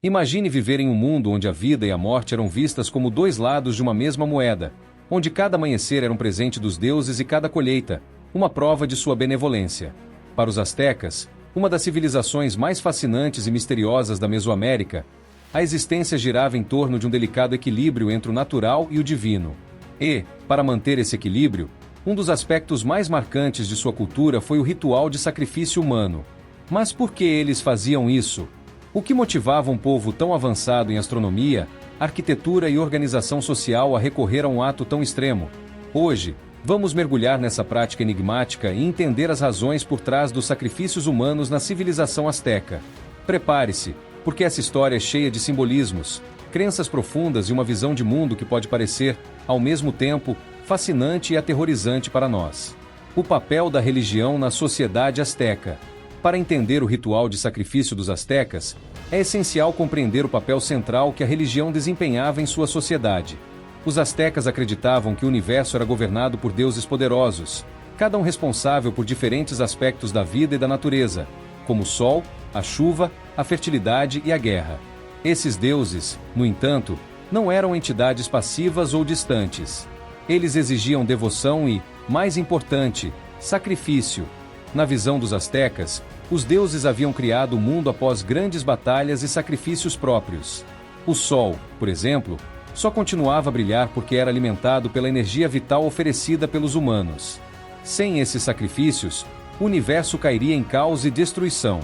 Imagine viver em um mundo onde a vida e a morte eram vistas como dois lados de uma mesma moeda, onde cada amanhecer era um presente dos deuses e cada colheita, uma prova de sua benevolência. Para os astecas, uma das civilizações mais fascinantes e misteriosas da Mesoamérica, a existência girava em torno de um delicado equilíbrio entre o natural e o divino. E, para manter esse equilíbrio, um dos aspectos mais marcantes de sua cultura foi o ritual de sacrifício humano. Mas por que eles faziam isso? O que motivava um povo tão avançado em astronomia, arquitetura e organização social a recorrer a um ato tão extremo? Hoje, vamos mergulhar nessa prática enigmática e entender as razões por trás dos sacrifícios humanos na civilização asteca. Prepare-se, porque essa história é cheia de simbolismos, crenças profundas e uma visão de mundo que pode parecer, ao mesmo tempo, fascinante e aterrorizante para nós. O papel da religião na sociedade asteca. Para entender o ritual de sacrifício dos astecas, é essencial compreender o papel central que a religião desempenhava em sua sociedade. Os astecas acreditavam que o universo era governado por deuses poderosos, cada um responsável por diferentes aspectos da vida e da natureza, como o sol, a chuva, a fertilidade e a guerra. Esses deuses, no entanto, não eram entidades passivas ou distantes. Eles exigiam devoção e, mais importante, sacrifício. Na visão dos astecas, os deuses haviam criado o mundo após grandes batalhas e sacrifícios próprios. O sol, por exemplo, só continuava a brilhar porque era alimentado pela energia vital oferecida pelos humanos. Sem esses sacrifícios, o universo cairia em caos e destruição.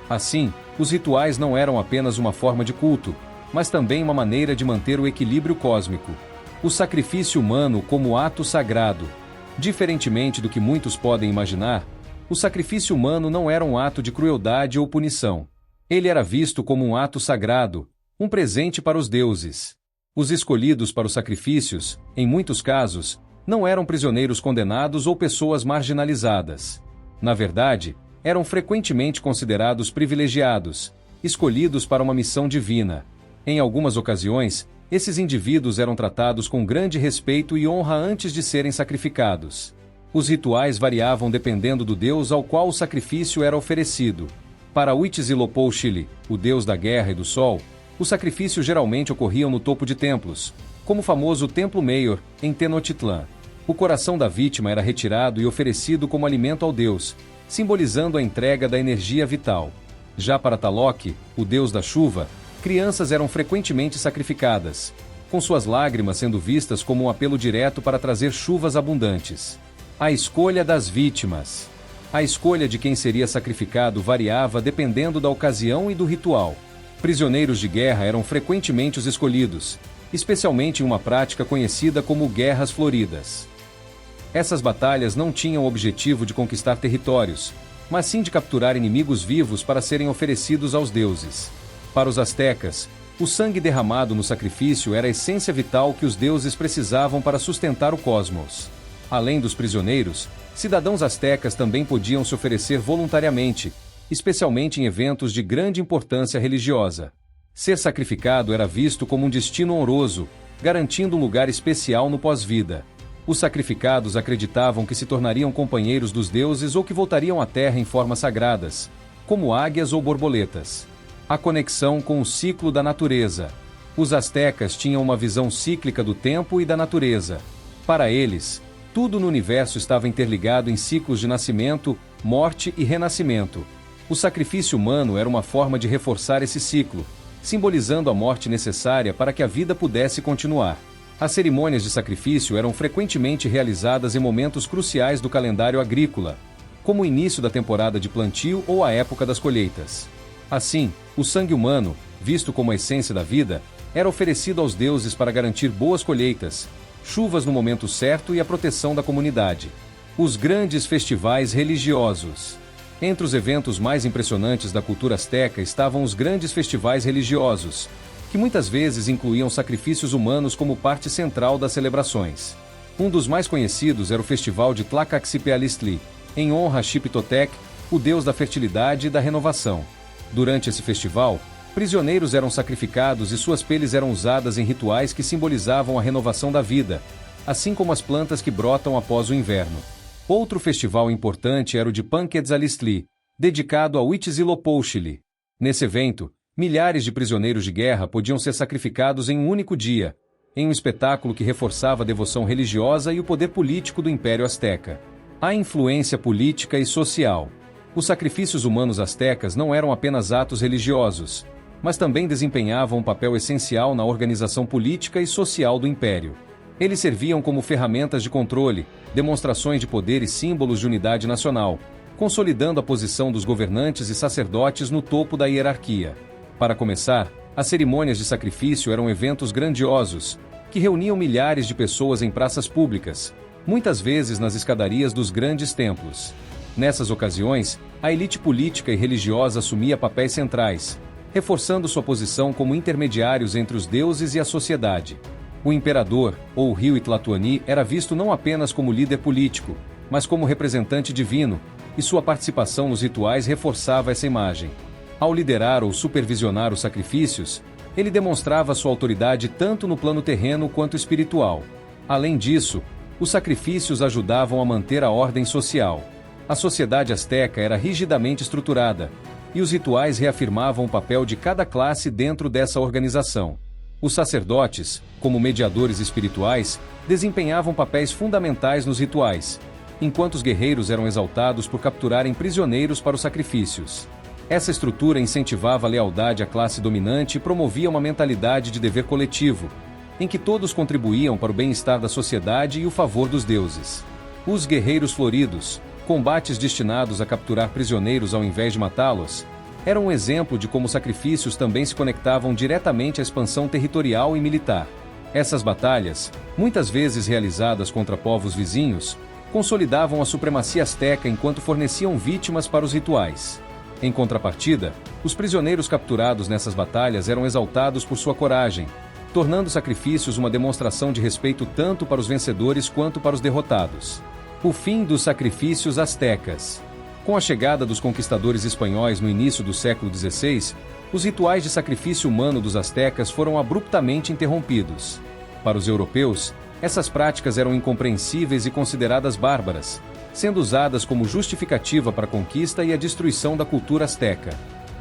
Assim, os rituais não eram apenas uma forma de culto, mas também uma maneira de manter o equilíbrio cósmico. O sacrifício humano como ato sagrado. Diferentemente do que muitos podem imaginar, o sacrifício humano não era um ato de crueldade ou punição. Ele era visto como um ato sagrado, um presente para os deuses. Os escolhidos para os sacrifícios, em muitos casos, não eram prisioneiros condenados ou pessoas marginalizadas. Na verdade, eram frequentemente considerados privilegiados, escolhidos para uma missão divina. Em algumas ocasiões, esses indivíduos eram tratados com grande respeito e honra antes de serem sacrificados. Os rituais variavam dependendo do deus ao qual o sacrifício era oferecido. Para Huitzilopochtli, o deus da guerra e do sol, os sacrifícios geralmente ocorriam no topo de templos, como o famoso Templo Mayor, em Tenochtitlan. O coração da vítima era retirado e oferecido como alimento ao deus, simbolizando a entrega da energia vital. Já para Tlaloc, o deus da chuva, crianças eram frequentemente sacrificadas, com suas lágrimas sendo vistas como um apelo direto para trazer chuvas abundantes. A escolha das vítimas. A escolha de quem seria sacrificado variava dependendo da ocasião e do ritual. Prisioneiros de guerra eram frequentemente os escolhidos, especialmente em uma prática conhecida como guerras floridas. Essas batalhas não tinham o objetivo de conquistar territórios, mas sim de capturar inimigos vivos para serem oferecidos aos deuses. Para os astecas, o sangue derramado no sacrifício era a essência vital que os deuses precisavam para sustentar o cosmos. Além dos prisioneiros, cidadãos astecas também podiam se oferecer voluntariamente, especialmente em eventos de grande importância religiosa. Ser sacrificado era visto como um destino honroso, garantindo um lugar especial no pós-vida. Os sacrificados acreditavam que se tornariam companheiros dos deuses ou que voltariam à terra em formas sagradas, como águias ou borboletas. A conexão com o ciclo da natureza. Os astecas tinham uma visão cíclica do tempo e da natureza. Para eles, tudo no universo estava interligado em ciclos de nascimento, morte e renascimento. O sacrifício humano era uma forma de reforçar esse ciclo, simbolizando a morte necessária para que a vida pudesse continuar. As cerimônias de sacrifício eram frequentemente realizadas em momentos cruciais do calendário agrícola, como o início da temporada de plantio ou a época das colheitas. Assim, o sangue humano, visto como a essência da vida, era oferecido aos deuses para garantir boas colheitas, chuvas no momento certo e a proteção da comunidade. Os grandes festivais religiosos. Entre os eventos mais impressionantes da cultura asteca estavam os grandes festivais religiosos, que muitas vezes incluíam sacrifícios humanos como parte central das celebrações. Um dos mais conhecidos era o Festival de Tlacaxipyalistli, em honra a Xiptotec, o deus da fertilidade e da renovação. Durante esse festival, prisioneiros eram sacrificados e suas peles eram usadas em rituais que simbolizavam a renovação da vida, assim como as plantas que brotam após o inverno. Outro festival importante era o de Panquetzalistli, dedicado a Huitzilopochtli. Nesse evento, Milhares de prisioneiros de guerra podiam ser sacrificados em um único dia, em um espetáculo que reforçava a devoção religiosa e o poder político do Império Azteca. A influência política e social. Os sacrifícios humanos astecas não eram apenas atos religiosos, mas também desempenhavam um papel essencial na organização política e social do Império. Eles serviam como ferramentas de controle, demonstrações de poder e símbolos de unidade nacional, consolidando a posição dos governantes e sacerdotes no topo da hierarquia. Para começar, as cerimônias de sacrifício eram eventos grandiosos, que reuniam milhares de pessoas em praças públicas, muitas vezes nas escadarias dos grandes templos. Nessas ocasiões, a elite política e religiosa assumia papéis centrais, reforçando sua posição como intermediários entre os deuses e a sociedade. O imperador, ou Rio Tlatoani, era visto não apenas como líder político, mas como representante divino, e sua participação nos rituais reforçava essa imagem. Ao liderar ou supervisionar os sacrifícios, ele demonstrava sua autoridade tanto no plano terreno quanto espiritual. Além disso, os sacrifícios ajudavam a manter a ordem social. A sociedade asteca era rigidamente estruturada, e os rituais reafirmavam o papel de cada classe dentro dessa organização. Os sacerdotes, como mediadores espirituais, desempenhavam papéis fundamentais nos rituais, enquanto os guerreiros eram exaltados por capturarem prisioneiros para os sacrifícios. Essa estrutura incentivava a lealdade à classe dominante e promovia uma mentalidade de dever coletivo, em que todos contribuíam para o bem-estar da sociedade e o favor dos deuses. Os guerreiros floridos, combates destinados a capturar prisioneiros ao invés de matá-los, eram um exemplo de como os sacrifícios também se conectavam diretamente à expansão territorial e militar. Essas batalhas, muitas vezes realizadas contra povos vizinhos, consolidavam a supremacia asteca enquanto forneciam vítimas para os rituais. Em contrapartida, os prisioneiros capturados nessas batalhas eram exaltados por sua coragem, tornando sacrifícios uma demonstração de respeito tanto para os vencedores quanto para os derrotados. O fim dos sacrifícios astecas. Com a chegada dos conquistadores espanhóis no início do século XVI, os rituais de sacrifício humano dos astecas foram abruptamente interrompidos. Para os europeus, essas práticas eram incompreensíveis e consideradas bárbaras, sendo usadas como justificativa para a conquista e a destruição da cultura asteca.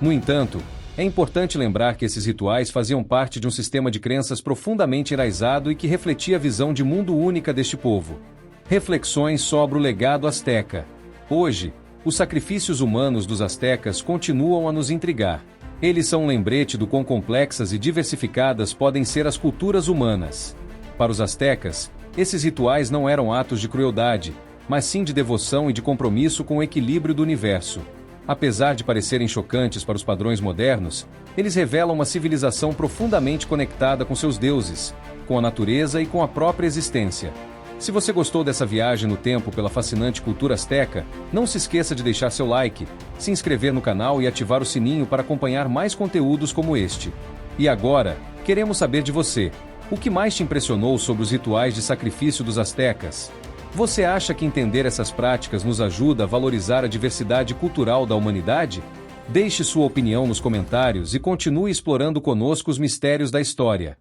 No entanto, é importante lembrar que esses rituais faziam parte de um sistema de crenças profundamente enraizado e que refletia a visão de mundo única deste povo. Reflexões sobre o legado asteca. Hoje, os sacrifícios humanos dos astecas continuam a nos intrigar. Eles são um lembrete do quão complexas e diversificadas podem ser as culturas humanas. Para os astecas, esses rituais não eram atos de crueldade, mas sim de devoção e de compromisso com o equilíbrio do universo. Apesar de parecerem chocantes para os padrões modernos, eles revelam uma civilização profundamente conectada com seus deuses, com a natureza e com a própria existência. Se você gostou dessa viagem no tempo pela fascinante cultura asteca, não se esqueça de deixar seu like, se inscrever no canal e ativar o sininho para acompanhar mais conteúdos como este. E agora, queremos saber de você. O que mais te impressionou sobre os rituais de sacrifício dos astecas? Você acha que entender essas práticas nos ajuda a valorizar a diversidade cultural da humanidade? Deixe sua opinião nos comentários e continue explorando conosco os mistérios da história.